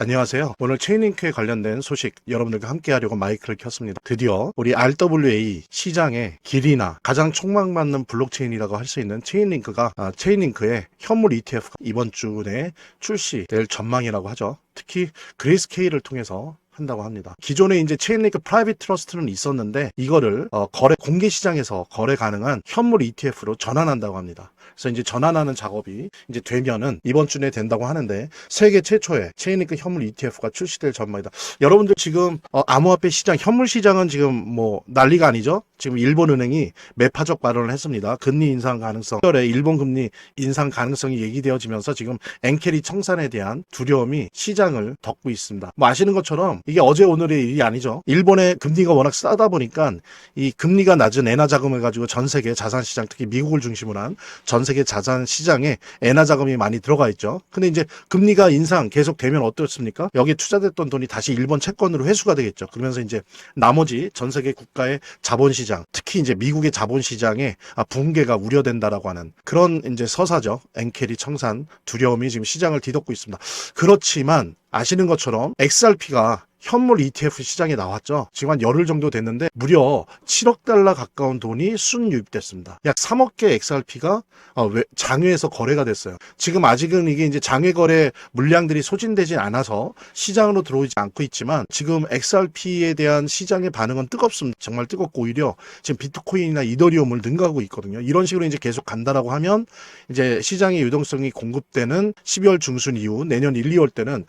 안녕하세요. 오늘 체인링크에 관련된 소식 여러분들과 함께 하려고 마이크를 켰습니다. 드디어 우리 RWA 시장의 길이나 가장 촉망받는 블록체인이라고 할 수 있는 체인링크가 체인링크의 현물 ETF가 이번 주 내에 출시될 전망이라고 하죠. 특히 그레이스케일을 통해서 한다고 합니다. 기존에 이제 체인링크 프라이빗 트러스트는 있었는데 이거를 공개 시장에서 거래 가능한 현물 ETF로 전환한다고 합니다. 그래서 이제 전환하는 작업이 이제 되면은 이번 주 내에 된다고 하는데 세계 최초의 체인링크 현물 ETF가 출시될 전망이다. 여러분들 지금 암호화폐 시장, 현물 시장은 지금 뭐 난리가 아니죠. 지금 일본은행이 매파적 발언을 했습니다. 금리 인상 가능성, 10월에 일본 금리 인상 가능성이 얘기되어지면서 지금 엔캐리 청산에 대한 두려움이 시장을 덮고 있습니다. 뭐 아시는 것처럼 이게 어제 오늘의 일이 아니죠. 일본의 금리가 워낙 싸다 보니까 이 금리가 낮은 엔화 자금을 가지고 전 세계 자산 시장, 특히 미국을 중심으로 한 전 세계 자산 시장에 엔화 자금이 많이 들어가 있죠. 근데 이제 금리가 인상 계속되면 어떻습니까? 여기에 투자됐던 돈이 다시 일본 채권으로 회수가 되겠죠. 그러면서 이제 나머지 전 세계 국가의 자본 시장, 특히 이제 미국의 자본 시장의 붕괴가 우려된다라고 하는 그런 이제 서사죠. 엔캐리 청산 두려움이 지금 시장을 뒤덮고 있습니다. 그렇지만 아시는 것처럼 XRP가 현물 ETF 시장에 나왔죠. 지금 한 열흘 정도 됐는데 무려 7억 달러 가까운 돈이 순유입됐습니다. 약 3억 개 XRP가 장외에서 거래가 됐어요. 지금 아직은 이게 이제 장외 거래 물량들이 소진되지 않아서 시장으로 들어오지 않고 있지만 지금 XRP에 대한 시장의 반응은 뜨겁습니다. 정말 뜨겁고 오히려 지금 비트코인이나 이더리움을 능가하고 있거든요. 이런 식으로 이제 계속 간다라고 하면 이제 시장의 유동성이 공급되는 12월 중순 이후 내년 1, 2월 때는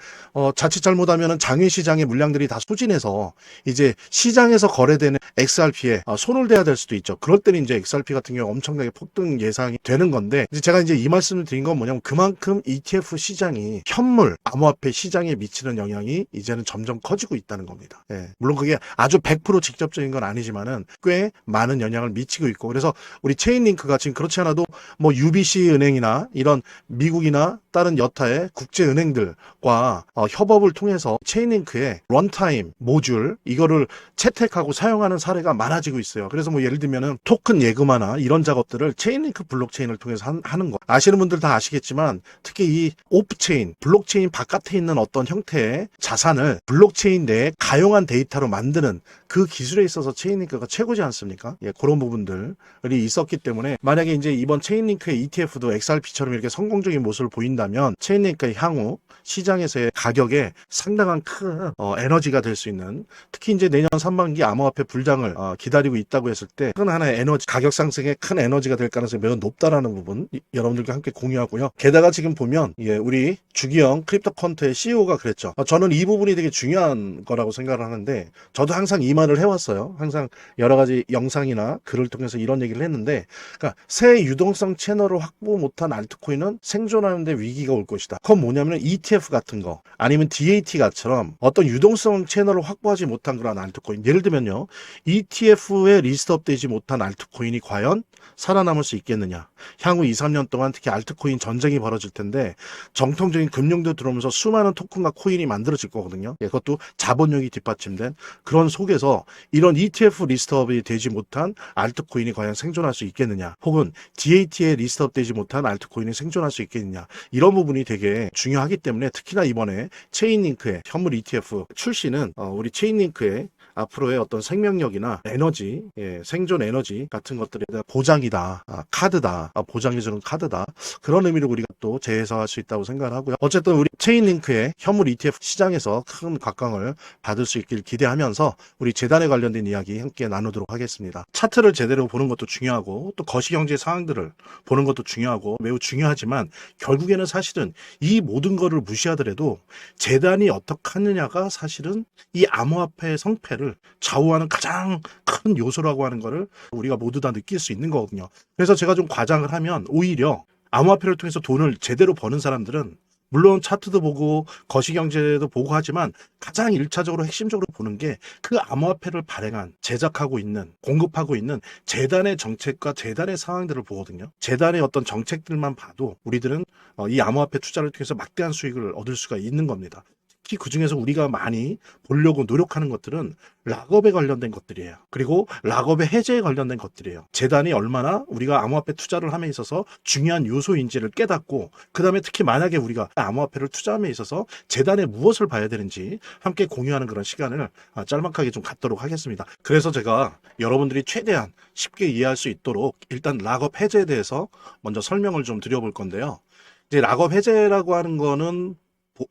자칫 잘못하면 장외 시장의 물량들이 다 소진해서 이제 시장에서 거래되는 XRP에 손을 대야 될 수도 있죠. 그럴 때는 이제 XRP 같은 경우 엄청나게 폭등 예상이 되는 건데 이제 제가 이제 이 말씀을 드린 건 뭐냐면 그만큼 ETF 시장이 현물 암호화폐 시장에 미치는 영향이 이제는 점점 커지고 있다는 겁니다. 예. 물론 그게 아주 100% 직접적인 건 아니지만은 꽤 많은 영향을 미치고 있고 그래서 우리 체인링크가 지금 그렇지 않아도 뭐 UBC 은행이나 이런 미국이나 다른 여타의 국제 은행들과 협업을 통해서 체인링크의 런타임 모듈 이거를 채택하고 사용하는 사례가 많아지고 있어요. 그래서 뭐 예를 들면은 토큰 예금화나 이런 작업들을 체인링크 블록체인을 통해서 하는 거. 아시는 분들 다 아시겠지만 특히 이 오프체인, 블록체인 바깥에 있는 어떤 형태의 자산을 블록체인 내에 가용한 데이터로 만드는 그 기술에 있어서 체인링크가 최고지 않습니까? 예, 그런 부분들이 있었기 때문에 만약에 이제 이번 체인링크의 ETF도 XRP처럼 이렇게 성공적인 모습을 보인다면 체인링크의 향후 시장에서의 가격에 상당한 큰 에너지가 될 수 있는 특히 이제 내년 상반기 암호화폐 불장을 기다리고 있다고 했을 때 큰 하나의 에너지 가격 상승에 큰 에너지가 될 가능성이 매우 높다라는 부분 여러분들과 함께 공유하고요. 게다가 지금 보면 우리 주기영 크립토 퀀트의 CEO가 그랬죠. 저는 이 부분이 되게 중요한 거라고 생각을 하는데 저도 항상 이 말을 해왔어요. 항상 여러 가지 영상이나 글을 통해서 이런 얘기를 했는데 그러니까 새 유동성 채널을 확보 못한 알트코인은 생존하는데 위기가 올 것이다. 그건 뭐냐면 ETF 같은 거 아니면 DAT처럼 어떤 유동성 채널을 확보하지 못한 그런 알트코인 예를 들면요. ETF에 리스트업되지 못한 알트코인이 과연 살아남을 수 있겠느냐. 향후 2, 3년 동안 특히 알트코인 전쟁이 벌어질 텐데 정통적인 금융도 들어오면서 수많은 토큰과 코인이 만들어질 거거든요. 그것도 자본력이 뒷받침된 그런 속에서 이런 ETF 리스트업이 되지 못한 알트코인이 과연 생존할 수 있겠느냐. 혹은 DAT에 리스트업 되지 못한 알트코인이 생존할 수 있겠느냐. 이런 부분이 되게 중요하기 때문에 특히나 이번에 체인링크의 현물 ETF 출시는 우리 체인링크의 앞으로의 어떤 생명력이나 에너지, 생존 에너지 같은 것들에 대한 보장이다, 카드다, 보장해주는 카드다. 그런 의미로 우리가 또 재해석할 수 있다고 생각을 하고요. 어쨌든 우리 체인링크의 현물 ETF 시장에서 큰 각광을 받을 수 있길 기대하면서 우리 재단에 관련된 이야기 함께 나누도록 하겠습니다. 차트를 제대로 보는 것도 중요하고 또 거시경제 상황들을 보는 것도 중요하고 매우 중요하지만 결국에는 사실은 이 모든 거를 무시하더라도 재단이 어떻게 하느냐가 사실은 이 암호화폐의 성패를 좌우하는 가장 큰 요소라고 하는 거를 우리가 모두 다 느낄 수 있는 거거든요. 그래서 제가 좀 과장을 하면 오히려 암호화폐를 통해서 돈을 제대로 버는 사람들은 물론 차트도 보고 거시경제도 보고 하지만 가장 1차적으로 핵심적으로 보는 게 그 암호화폐를 발행한 제작하고 있는 공급하고 있는 재단의 정책과 재단의 상황들을 보거든요. 재단의 어떤 정책들만 봐도 우리들은 이 암호화폐 투자를 통해서 막대한 수익을 얻을 수가 있는 겁니다. 특히 그중에서 우리가 많이 보려고 노력하는 것들은 락업에 관련된 것들이에요. 그리고 락업의 해제에 관련된 것들이에요. 재단이 얼마나 우리가 암호화폐 투자를 함에 있어서 중요한 요소인지를 깨닫고, 그 다음에 특히 만약에 우리가 암호화폐를 투자함에 있어서 재단에 무엇을 봐야 되는지 함께 공유하는 그런 시간을 짤막하게 좀 갖도록 하겠습니다. 그래서 제가 여러분들이 최대한 쉽게 이해할 수 있도록 일단 락업 해제에 대해서 먼저 설명을 좀 드려볼 건데요. 이제 락업 해제라고 하는 거는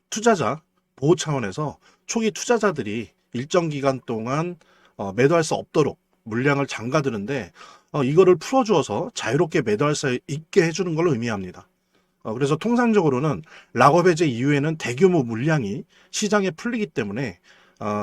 투자자 보호 차원에서 초기 투자자들이 일정 기간 동안 매도할 수 없도록 물량을 잠가두는데, 이거를 풀어주어서 자유롭게 매도할 수 있게 해주는 걸 의미합니다. 그래서 통상적으로는 락업 해제 이후에는 대규모 물량이 시장에 풀리기 때문에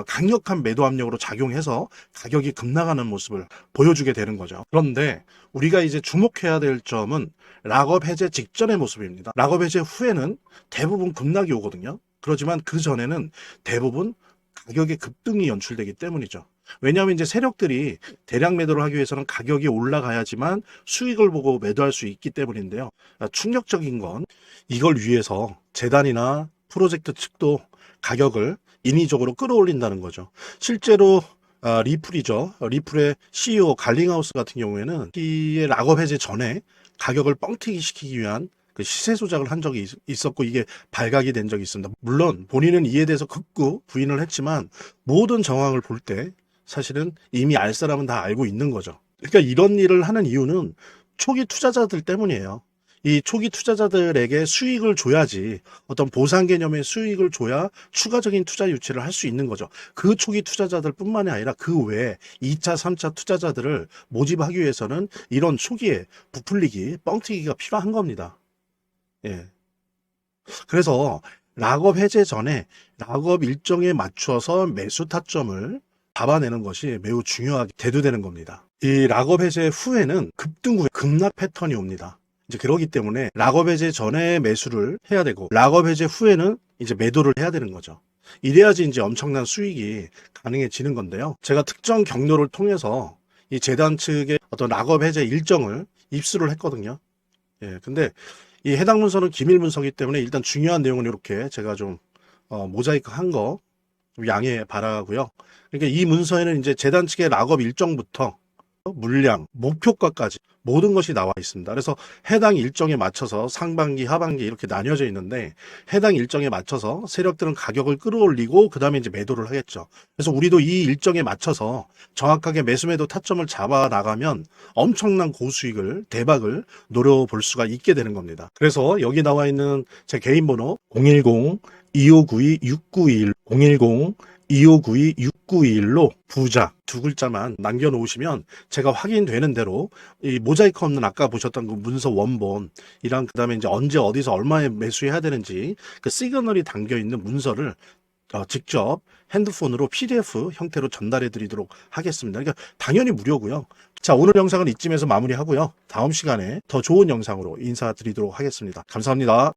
강력한 매도 압력으로 작용해서 가격이 급락하는 모습을 보여주게 되는 거죠. 그런데 우리가 이제 주목해야 될 점은 락업 해제 직전의 모습입니다. 락업 해제 후에는 대부분 급락이 오거든요. 그렇지만 그 전에는 대부분 가격의 급등이 연출되기 때문이죠. 왜냐하면 이제 세력들이 대량 매도를 하기 위해서는 가격이 올라가야지만 수익을 보고 매도할 수 있기 때문인데요. 충격적인 건 이걸 위해서 재단이나 프로젝트 측도 가격을 인위적으로 끌어올린다는 거죠. 실제로 리플이죠. 리플의 CEO 갈링하우스 같은 경우에는 이 락업 해제 전에 가격을 뻥튀기 시키기 위한 그 시세 조작을 한 적이 있었고, 이게 발각이 된 적이 있습니다. 물론 본인은 이에 대해서 극구 부인을 했지만 모든 정황을 볼 때 사실은 이미 알 사람은 다 알고 있는 거죠. 그러니까 이런 일을 하는 이유는 초기 투자자들 때문이에요. 이 초기 투자자들에게 수익을 줘야지, 어떤 보상 개념의 수익을 줘야 추가적인 투자 유치를 할 수 있는 거죠. 그 초기 투자자들 뿐만이 아니라 그 외에 2차, 3차 투자자들을 모집하기 위해서는 이런 초기에 부풀리기, 뻥튀기가 필요한 겁니다. 예. 그래서 락업 해제 전에 락업 일정에 맞춰서 매수 타점을 잡아내는 것이 매우 중요하게 대두되는 겁니다. 이 락업 해제 후에는 급등 후에 급락 패턴이 옵니다. 이제 그러기 때문에 락업 해제 전에 매수를 해야 되고, 락업 해제 후에는 이제 매도를 해야 되는 거죠. 이래야지 이제 엄청난 수익이 가능해지는 건데요. 제가 특정 경로를 통해서 이 재단 측의 어떤 락업 해제 일정을 입수를 했거든요. 예, 근데 이 해당 문서는 기밀 문서이기 때문에 일단 중요한 내용은 이렇게 제가 좀 모자이크 한 거 양해 바라고요. 그러니까 이 문서에는 이제 재단 측의 락업 일정부터 물량, 목표가까지 모든 것이 나와 있습니다. 그래서 해당 일정에 맞춰서 상반기, 하반기 이렇게 나뉘어져 있는데, 해당 일정에 맞춰서 세력들은 가격을 끌어올리고 그 다음에 이제 매도를 하겠죠. 그래서 우리도 이 일정에 맞춰서 정확하게 매수 매도 타점을 잡아 나가면 엄청난 고수익을, 대박을 노려볼 수가 있게 되는 겁니다. 그래서 여기 나와 있는 제 개인 번호 010-2592-6921 010-2592-6921로 부자 두 글자만 남겨놓으시면 제가 확인되는 대로 이 모자이크 없는 아까 보셨던 그 문서 원본이랑, 그 다음에 이제 언제 어디서 얼마에 매수해야 되는지 그 시그널이 담겨 있는 문서를 직접 핸드폰으로 PDF 형태로 전달해 드리도록 하겠습니다. 그러니까 당연히 무료고요. 자, 오늘 영상은 이쯤에서 마무리하고요. 다음 시간에 더 좋은 영상으로 인사드리도록 하겠습니다. 감사합니다.